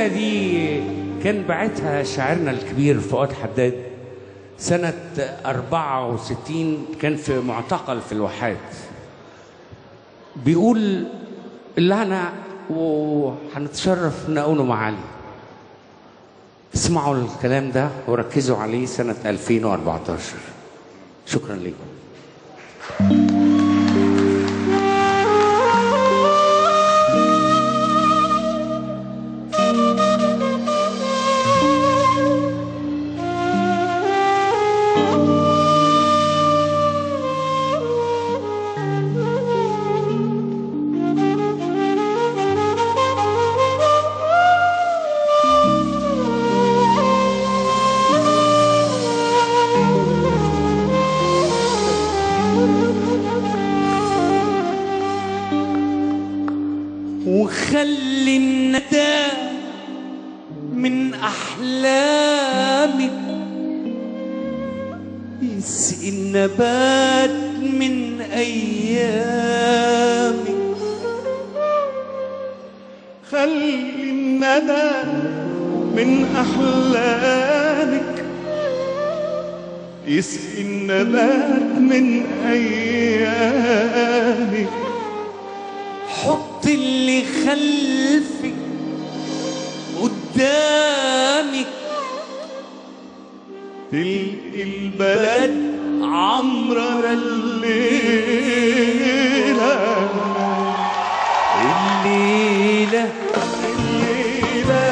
الرسالة دي كان باعتها شاعرنا الكبير فؤاد حداد سنة 64، كان في معتقل في الواحات. بيقول اللي أنا وهنتشرف نقوله مع علي. اسمعوا الكلام ده وركزوا عليه سنة 2014. شكرا لكم. وخلي الندى من أحلامك يسقي النبات من أيامك. خلي الندى من أحلامك يسقي النبات من أيامك. حط اللي خلفك قدامك تلقي البلد عمرة الليلة الليلة الليلة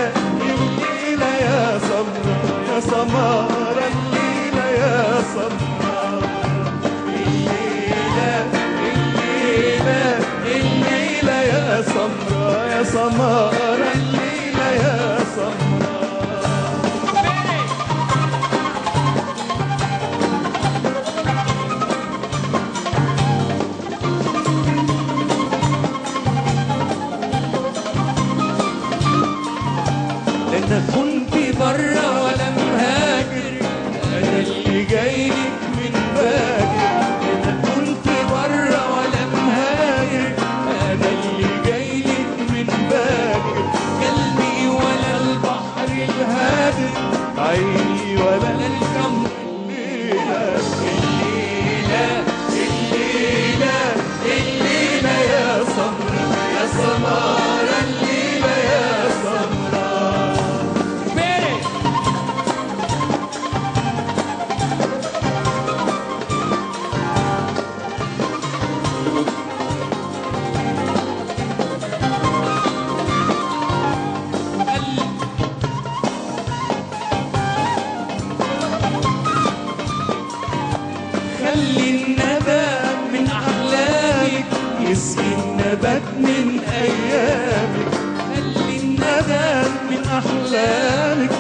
الليلة يا سمرة يا سمارة الليلة يا سمرة الليلة الليلة الليلة يا سمرة يا سمارة الليلة يا سمرة. أنا كنت برا ولا مهاجر، أنا اللي جايلك من باكر. أنا كنت برا ولا مهاجر، أنا اللي جايلك من باكر. قلبي ولا البحر الهادر، عيني ولا الجمر الليلة الليلة الليلة الليلة يا سمرة يا سمارة الليلة يا سمرة. خلي الندى من أحلامك يسقي النبات من أيامك. خلي الندى من أحلامك